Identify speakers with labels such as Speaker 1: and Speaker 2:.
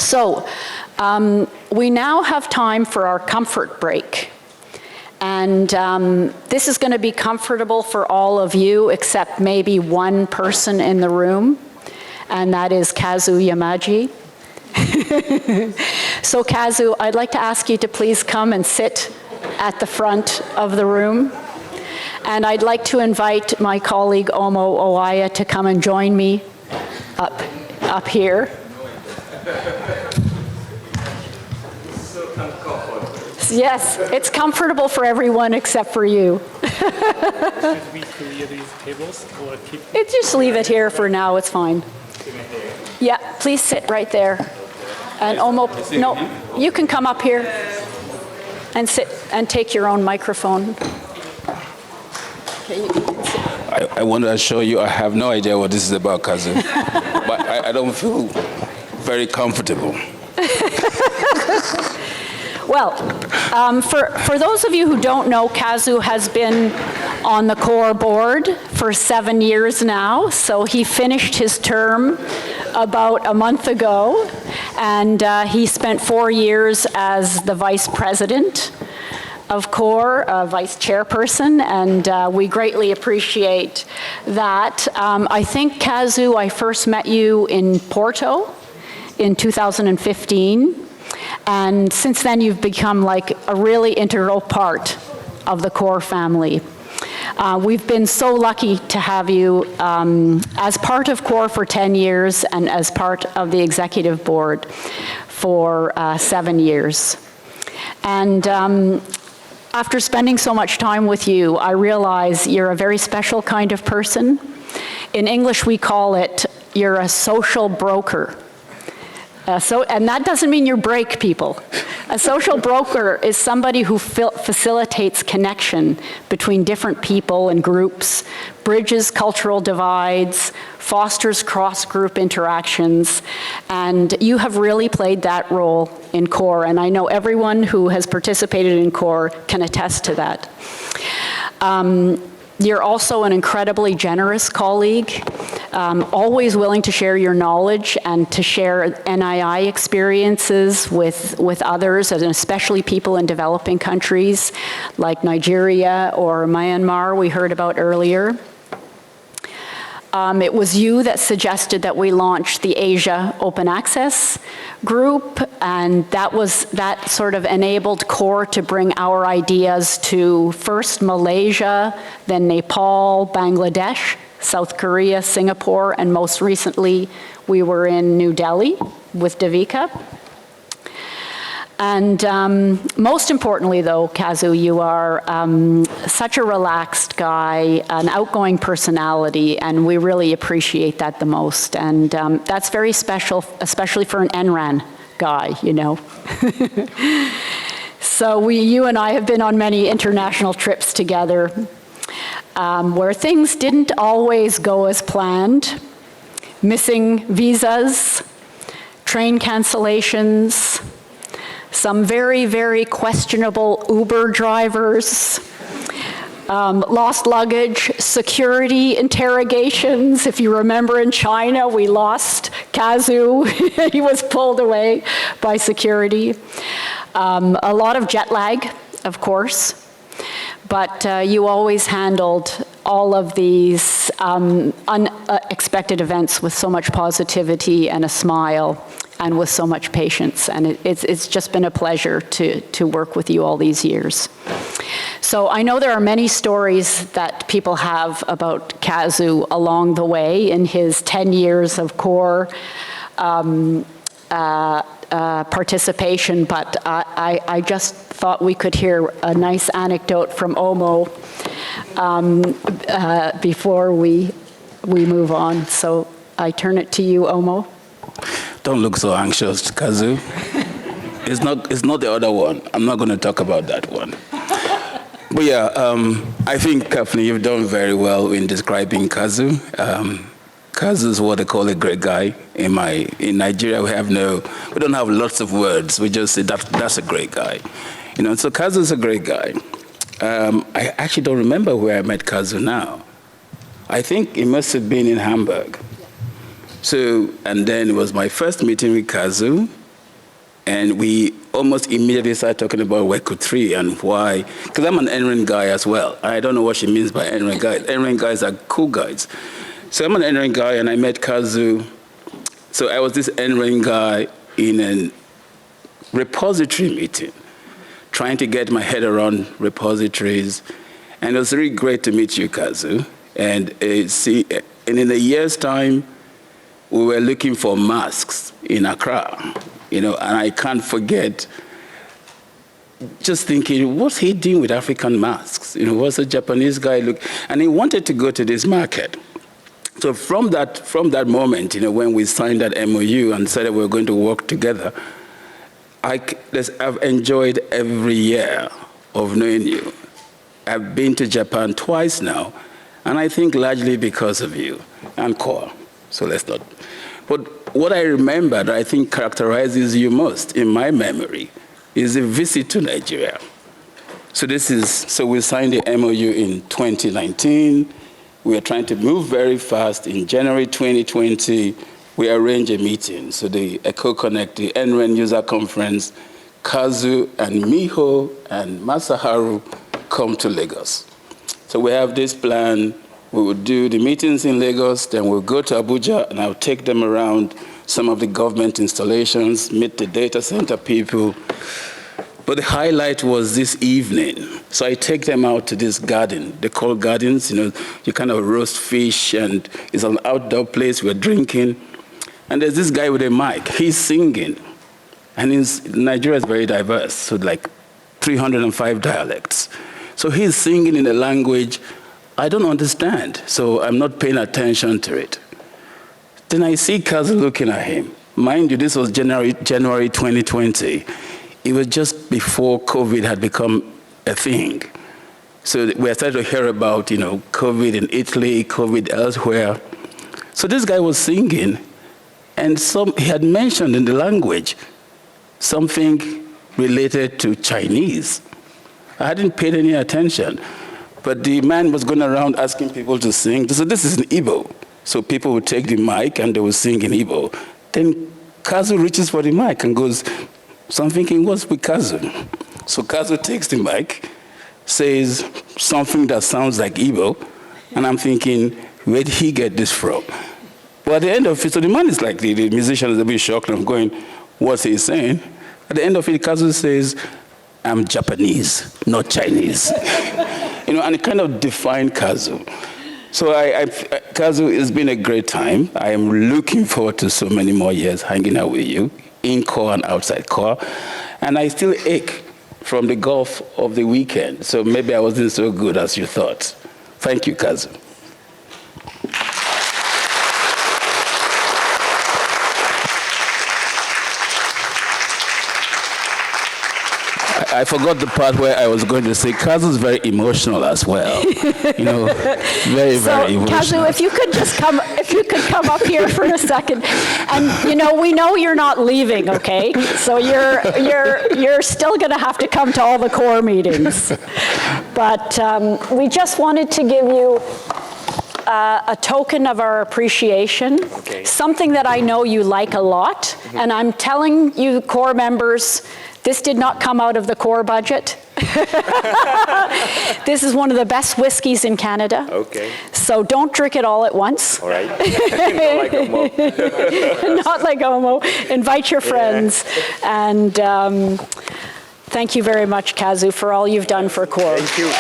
Speaker 1: So, we now have time for our comfort break. And this is going to be comfortable for all of you except maybe one person in the room, and that is Kazu Yamaji. So Kazu, I'd like to ask you to please come and sit at the front of the room. And I'd like to invite my colleague Omo Owaya to come and join me up here. Yes, it's comfortable for everyone except for you.
Speaker 2: Should we clear these tables or keep?
Speaker 1: Just leave it here for now, it's fine. Yeah, please sit right there. And Omo, no, you can come up here and sit and take your own microphone. Okay, you can sit.
Speaker 3: I want to assure you I have no idea what this is about, Kazu. But I don't feel very comfortable.
Speaker 1: Well, for those of you who don't know, Kazu has been on the COAR board for 7 years now, so he finished his term about a month ago, and he spent 4 years as the vice president of COAR, vice chairperson, and we greatly appreciate that. I think, Kazu, I first met you in Porto in 2015. And since then, you've become like a really integral part of the COAR family. We've been so lucky to have you as part of COAR for 10 years and as part of the executive board for 7 years. And after spending so much time with you, I realize you're a very special kind of person. In English, we call it, you're a social broker. And that doesn't mean you break people. A social broker is somebody who facilitates connection between different people and groups, bridges cultural divides, fosters cross-group interactions, and you have really played that role in COAR, and I know everyone who has participated in COAR can attest to that. You're also an incredibly generous colleague, always willing to share your knowledge and to share NII experiences with others, and especially people in developing countries like Nigeria or Myanmar we heard about earlier. It was you that suggested that we launch the Asia Open Access Group, and that sort of enabled COAR to bring our ideas to first Malaysia, then Nepal, Bangladesh, South Korea, Singapore, and most recently we were in New Delhi with Devika. And most importantly, though, Kazu, you are such a relaxed guy, an outgoing personality, and we really appreciate that the most. And that's very special, especially for an NRAN guy, you know. So you and I have been on many international trips together where things didn't always go as planned. Missing visas, train cancellations, some very, very questionable Uber drivers, lost luggage, security interrogations. If you remember in China, we lost Kazu. He was pulled away by security. A lot of jet lag, of course, but you always handled all of these unexpected events with so much positivity and a smile, and with so much patience, and it's just been a pleasure to work with you all these years. So I know there are many stories that people have about Kazu along the way in his 10 years of COAR participation, but I just thought we could hear a nice anecdote from Omo before we move on. So I turn it to you, Omo.
Speaker 3: Don't look so anxious, Kazu. It's not the other one. I'm not going to talk about that one. But yeah, I think, Kafni, you've done very well in describing Kazu. Kazu is what they call a great guy. In Nigeria, we don't have lots of words. We just say that's a great guy. You know, so Kazu is a great guy. I actually don't remember where I met Kazu now. I think it must have been in Hamburg. So, and then it was my first meeting with Kazu, And we almost immediately started talking about Weku 3 and why, because I'm an NREN guy as well. I don't know what she means by NREN guys. NREN guys are cool guys. So I'm an NREN guy, and I met Kazu. So I was this NREN guy in a repository meeting, trying to get my head around repositories. And it was really great to meet you, Kazu. And in a year's time, we were looking for masks in Accra. And I can't forget just thinking, what's he doing with African masks? What's a Japanese guy look? And he wanted to go to this market. So from that moment, when we signed that MOU and said that we were going to work together, I've enjoyed every year of knowing you. I've been to Japan twice now, and I think largely because of you and COAR. So let's not. But what I remember that I think characterizes you most in my memory is a visit to Nigeria. So we signed the MOU in 2019. We are trying to move very fast. In January 2020, we arranged a meeting. So the EcoConnect, the NREN user conference, Kazu and Miho and Masaharu come to Lagos. So we have this plan. We will do the meetings in Lagos, then we'll go to Abuja, and I'll take them around some of the government installations, meet the data center people. But the highlight was this evening. So I take them out to this garden. They call gardens, you kind of roast fish, and it's an outdoor place, we're drinking. And there's this guy with a mic, he's singing. And Nigeria is very diverse, so like 305 dialects. So he's singing in a language I don't understand, so I'm not paying attention to it. Then I see Kazu looking at him. Mind you, this was January 2020. It was just before COVID had become a thing. So we started to hear about, COVID in Italy, COVID elsewhere. So this guy was singing, and he had mentioned in the language something related to Chinese. I hadn't paid any attention. But the man was going around asking people to sing. So this is in Igbo. So people would take the mic and they would sing in Igbo. Then Kazu reaches for the mic and goes, so I'm thinking, what's with Kazu? So Kazu takes the mic, says something that sounds like Igbo, and I'm thinking, where did he get this from? But at the end of it, so the man is like, the musician is a bit shocked, and I'm going, what's he saying? At the end of it, Kazu says, I'm Japanese, not Chinese. And it kind of defined Kazu. So Kazu, it's been a great time. I am looking forward to so many more years hanging out with you, in COAR and outside COAR. And I still ache from the golf of the weekend, so maybe I wasn't so good as you thought. Thank you, Kazu. I forgot the part where I was going to say Kazu's very emotional as well. Very, very emotional.
Speaker 1: Kazu, if you could come up here for a second, and we know you're not leaving, okay? So you're still going to have to come to all the COAR meetings. But we just wanted to give you a token of our appreciation, something that I know you like a lot, and I'm telling you, COAR members, this did not come out of the COAR budget. This is one of the best whiskeys in Canada. Okay. So don't drink it all at once. All right. Not like Omo. Not like Omo. Invite your friends. And thank you very much, Kazu, for all you've done for COAR.
Speaker 4: Thank you.